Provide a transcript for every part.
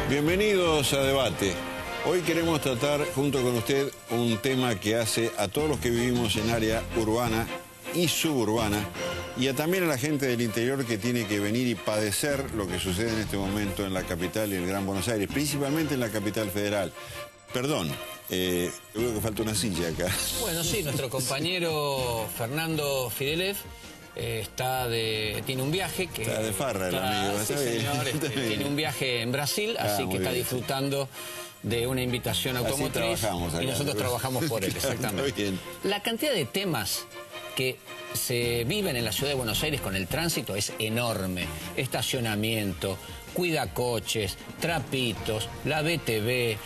Bienvenidos a Debate. Hoy queremos tratar junto con usted un tema que hace a todos los que vivimos en área urbana y suburbana y también a la gente del interior que tiene que venir y padecer lo que sucede en este momento en la capital y el Gran Buenos Aires, principalmente en la capital federal. Perdón, veo que falta una silla acá. Bueno, sí, nuestro compañero Fernando Fidelev tiene un viaje que... Está de farra el amigo. Sí, señor, tiene un viaje en Brasil, así que está disfrutando de una invitación automotriz y nosotros trabajamos por él, exactamente. La cantidad de temas que se viven en la ciudad de Buenos Aires con el tránsito es enorme. Estacionamiento, cuidacoches, trapitos, la BTV,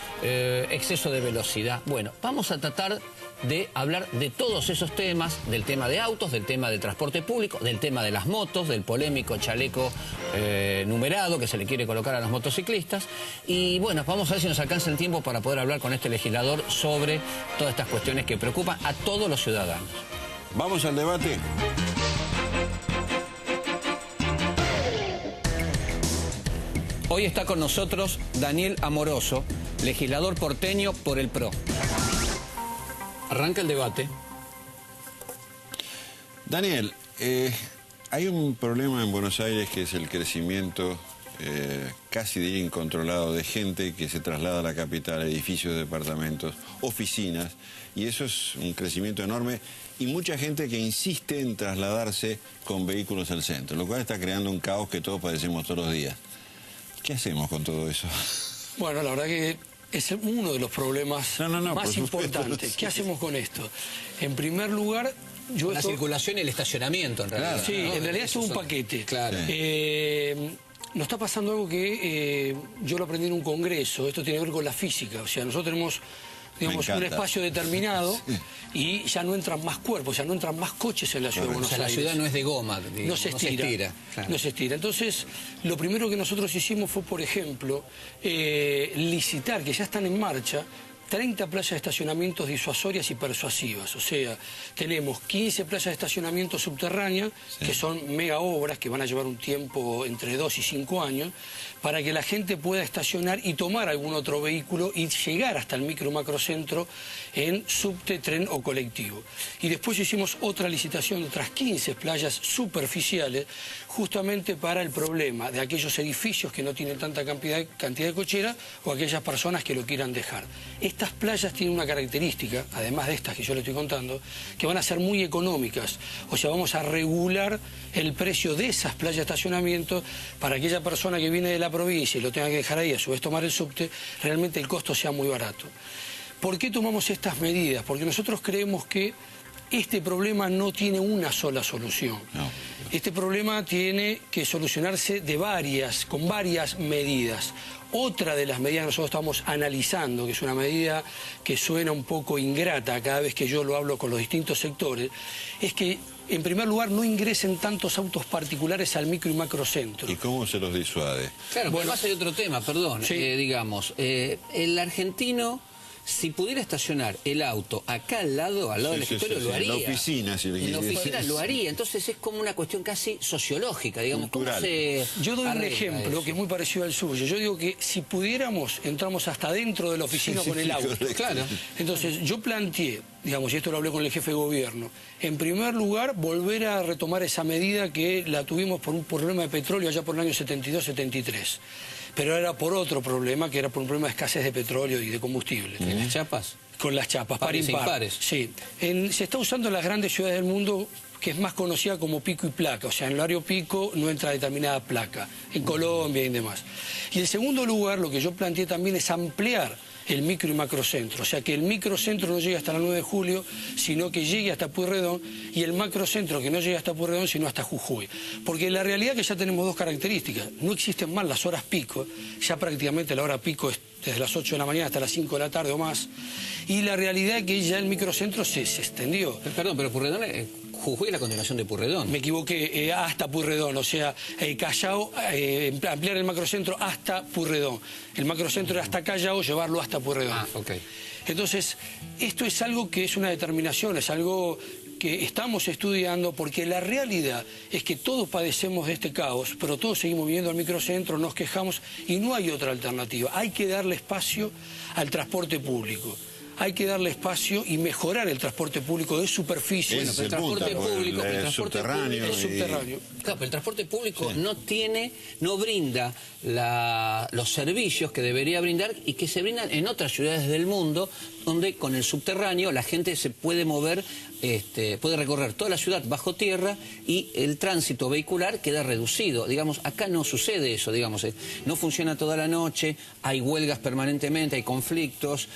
exceso de velocidad. Bueno, vamos a tratar de hablar de todos esos temas, del tema de autos, del tema de transporte público, del tema de las motos, del polémico chaleco numerado que se le quiere colocar a los motociclistas. Y bueno, vamos a ver si nos alcanza el tiempo para poder hablar con este legislador sobre todas estas cuestiones que preocupan a todos los ciudadanos. Vamos al debate. Hoy está con nosotros Daniel Amoroso, legislador porteño por el PRO. Arranca el debate. Daniel, hay un problema en Buenos Aires que es el crecimiento casi diría incontrolado de gente que se traslada a la capital, edificios, departamentos, oficinas, y eso es un crecimiento enorme y mucha gente que insiste en trasladarse con vehículos al centro, lo cual está creando un caos que todos padecemos todos los días. ¿Qué hacemos con todo eso? Bueno, la verdad que es uno de los problemas más importantes. ¿Qué hacemos con esto? En primer lugar, la circulación y el estacionamiento, en realidad. Claro, sí, ¿no? En realidad es un paquete. Claro. Nos está pasando algo que yo lo aprendí en un congreso. Esto tiene que ver con la física. O sea, nosotros tenemos, digamos, un espacio determinado y ya no entran más cuerpos, ya no entran más coches en la ciudad de Buenos Aires. La ciudad no es de goma, digamos, no se estira. Claro. No se estira. Entonces, lo primero que nosotros hicimos fue, por ejemplo, licitar, que ya están en marcha, 30 playas de estacionamientos disuasorias y persuasivas. O sea, tenemos 15 playas de estacionamiento subterráneas, que son mega obras que van a llevar un tiempo entre 2 y 5 años, para que la gente pueda estacionar y tomar algún otro vehículo y llegar hasta el micro macrocentro en subte, tren o colectivo. Y después hicimos otra licitación de otras 15 playas superficiales, justamente para el problema de aquellos edificios que no tienen tanta cantidad de cocheras o aquellas personas que lo quieran dejar. Estas playas tienen una característica, además de estas que yo le estoy contando, que van a ser muy económicas. O sea, vamos a regular el precio de esas playas de estacionamiento para aquella persona que viene de la provincia y lo tenga que dejar ahí, a su vez tomar el subte, realmente el costo sea muy barato. ¿Por qué tomamos estas medidas? Porque nosotros creemos que este problema no tiene una sola solución. Este problema tiene que solucionarse con varias medidas. Otra de las medidas que nosotros estamos analizando, que es una medida que suena un poco ingrata cada vez que yo lo hablo con los distintos sectores, es que, en primer lugar, no ingresen tantos autos particulares al micro y macrocentro. ¿Y cómo se los disuade? Claro, bueno, además hay otro tema, perdón. Sí. Digamos, el argentino, si pudiera estacionar el auto acá al lado del escritorio, lo haría. En la oficina, en la oficina lo haría. Entonces es como una cuestión casi sociológica, digamos. Cultural. ¿Cómo se Yo doy un ejemplo eso? Que es muy parecido al suyo. Yo digo que si pudiéramos, entramos hasta dentro de la oficina con el auto. Correcto. Claro. Entonces yo planteé, digamos, y esto lo hablé con el jefe de gobierno, en primer lugar, volver a retomar esa medida que la tuvimos por un problema de petróleo allá por el año 72-73. Pero era por otro problema, que era por un problema de escasez de petróleo y de combustible. ¿En las chapas? Con las chapas, Pares e par impares. Sí. Se está usando en las grandes ciudades del mundo, que es más conocida como pico y placa. O sea, en el horario pico no entra determinada placa. En Colombia y demás. Y en segundo lugar, lo que yo planteé también es ampliar el micro y macrocentro. O sea, que el microcentro no llegue hasta la 9 de julio, sino que llegue hasta Pueyrredón, y el macrocentro que no llegue hasta Pueyrredón, sino hasta Jujuy. Porque la realidad es que ya tenemos dos características. No existen más las horas pico, ya prácticamente la hora pico es desde las 8 de la mañana hasta las 5 de la tarde o más. Y la realidad es que ya el microcentro se extendió. Perdón, pero Pueyrredón, Jujuy es la continuación de Pueyrredón. Me equivoqué, hasta Pueyrredón, o sea, Callao, ampliar el macrocentro hasta Pueyrredón. El macrocentro era hasta Callao, llevarlo hasta Pueyrredón. Ah, ok. Entonces, esto es algo que es una determinación, es algo que estamos estudiando, porque la realidad es que todos padecemos de este caos, pero todos seguimos viviendo al microcentro, nos quejamos y no hay otra alternativa. Hay que darle espacio al transporte público. Hay que darle espacio y mejorar el transporte público de superficie. Bueno, pero el transporte público, es subterráneo. Claro, pero el transporte público no brinda los servicios que debería brindar y que se brindan en otras ciudades del mundo, donde con el subterráneo la gente se puede mover, puede recorrer toda la ciudad bajo tierra y el tránsito vehicular queda reducido. Digamos, acá no sucede eso, digamos, no funciona toda la noche, hay huelgas permanentemente, hay conflictos,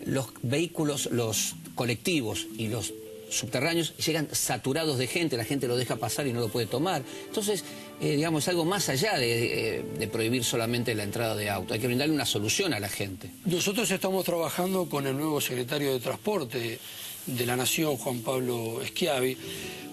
los vehículos, los colectivos y los subterráneos llegan saturados de gente, la gente lo deja pasar y no lo puede tomar. Entonces, digamos, algo más allá de prohibir solamente la entrada de auto. Hay que brindarle una solución a la gente. Nosotros estamos trabajando con el nuevo secretario de Transporte de la Nación, Juan Pablo Schiavi,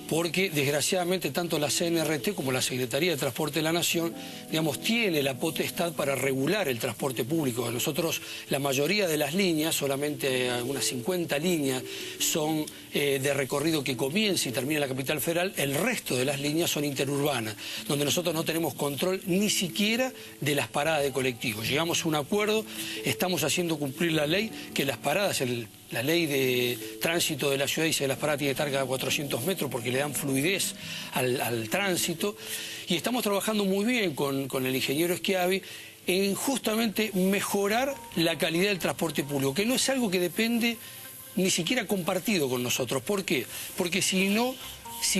porque desgraciadamente tanto la CNRT como la Secretaría de Transporte de la Nación, digamos, tiene la potestad para regular el transporte público. Nosotros, la mayoría de las líneas, solamente algunas 50 líneas, son de recorrido que comienza y termina en la capital federal. El resto de las líneas son interurbanas, donde nosotros no tenemos control ni siquiera de las paradas de colectivos. Llegamos a un acuerdo, estamos haciendo cumplir la ley, que las paradas, la ley de tránsito de la ciudad dice que las paradas tienen que estar cada 400 metros porque le dan fluidez al tránsito. Y estamos trabajando muy bien con el ingeniero Schiavi en justamente mejorar la calidad del transporte público, que no es algo que depende ni siquiera compartido con nosotros. ¿Por qué? Porque si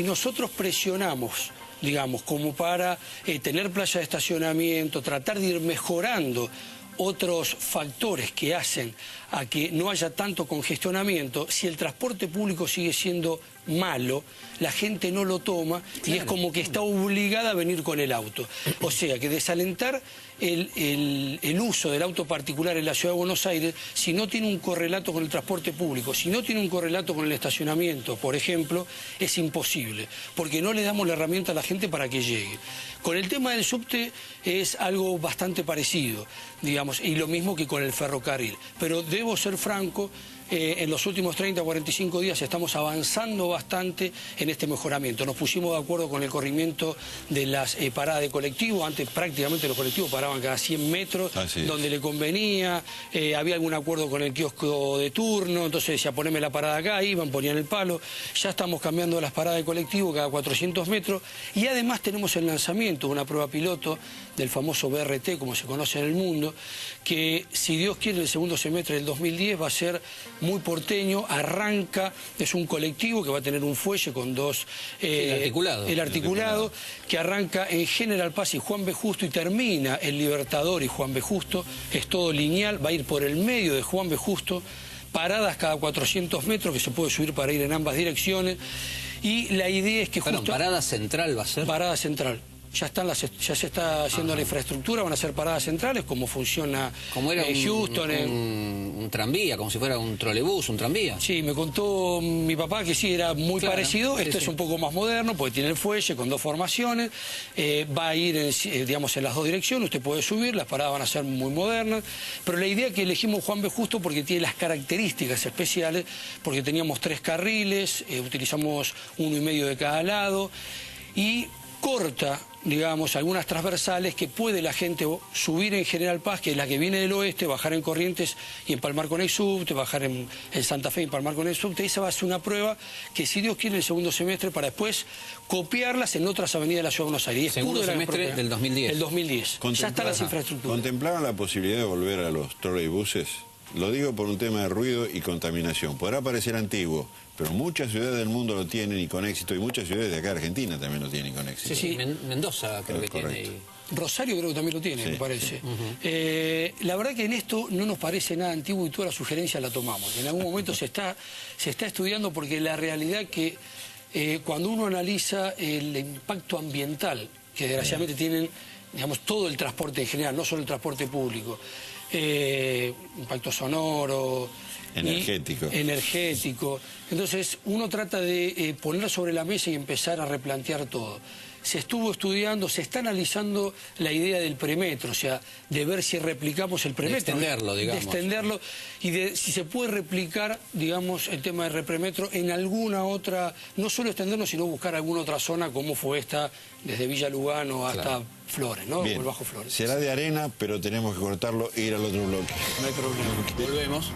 nosotros presionamos, digamos, como para tener playa de estacionamiento, tratar de ir mejorando otros factores que hacen a que no haya tanto congestionamiento, si el transporte público sigue siendo malo, la gente no lo toma y es como que está obligada a venir con el auto. O sea, que desalentar el uso del auto particular en la Ciudad de Buenos Aires, si no tiene un correlato con el transporte público, si no tiene un correlato con el estacionamiento, por ejemplo, es imposible, porque no le damos la herramienta a la gente para que llegue. Con el tema del subte es algo bastante parecido, digamos, y lo mismo que con el ferrocarril. Pero debo ser franco, en los últimos 30 o 45 días estamos avanzando bastante en este mejoramiento. Nos pusimos de acuerdo con el corrimiento de las paradas de colectivos. Antes prácticamente los colectivos paraban cada 100 metros, donde le convenía. Había algún acuerdo con el kiosco de turno, entonces decía, poneme la parada acá, iban, ponían el palo. Ya estamos cambiando las paradas de colectivo cada 400 metros. Y además tenemos el lanzamiento de una prueba piloto del famoso BRT, como se conoce en el mundo, que si Dios quiere el segundo semestre del 2010 va a ser muy porteño. Arranca, es un colectivo que va a tener un fuelle con dos... el articulado, que arranca en General Paz y Juan B. Justo y termina en Libertador y Juan B. Justo. Es todo lineal, va a ir por el medio de Juan B. Justo, paradas cada 400 metros que se puede subir para ir en ambas direcciones. Y la idea es que justo... ¿Parada central va a ser? Parada central. Ya se está haciendo la infraestructura, van a ser paradas centrales, como funciona Houston. Un tranvía, como si fuera un trolebús, un tranvía. Sí, me contó mi papá que sí, era muy parecido. Este es un poco más moderno, porque tiene el fuelle con dos formaciones. Va a ir, digamos, en las dos direcciones. Usted puede subir, las paradas van a ser muy modernas. Pero la idea es que elegimos Juan B. Justo porque tiene las características especiales, porque teníamos 3 carriles, utilizamos 1,5 de cada lado, y corta, digamos, algunas transversales que puede la gente subir en General Paz, que es la que viene del oeste, bajar en Corrientes y empalmar con el subte, bajar en Santa Fe y empalmar con el subte. Esa va a ser una prueba que, si Dios quiere, el segundo semestre, para después copiarlas en otras avenidas de la Ciudad de Buenos Aires. Segundo semestre del 2010. El 2010. Ya están las infraestructuras. ¿Contemplaban la posibilidad de volver a los troleibuses? Lo digo por un tema de ruido y contaminación. Podrá parecer antiguo, pero muchas ciudades del mundo lo tienen y con éxito, y muchas ciudades de acá de Argentina también lo tienen con éxito. Sí. Mendoza creo que tiene. Rosario creo que también lo tiene, me parece. La verdad que en esto no nos parece nada antiguo y toda la sugerencia la tomamos. En algún momento se está estudiando, porque la realidad que cuando uno analiza el impacto ambiental que desgraciadamente tienen, digamos, todo el transporte en general, no solo el transporte público, impacto sonoro, energético. Entonces uno trata de poner sobre la mesa y empezar a replantear todo. se estuvo estudiando, se está analizando la idea del premetro, o sea, de ver si replicamos el premetro. De extenderlo, digamos. De extenderlo y de si se puede replicar, digamos, el tema del repremetro en alguna otra, no solo extenderlo, sino buscar alguna otra zona como fue esta, desde Villa Lugano hasta Flores, ¿no? Bien. O el Bajo Flores. Será de arena, pero tenemos que cortarlo e ir al otro bloque. No hay problema. Volvemos.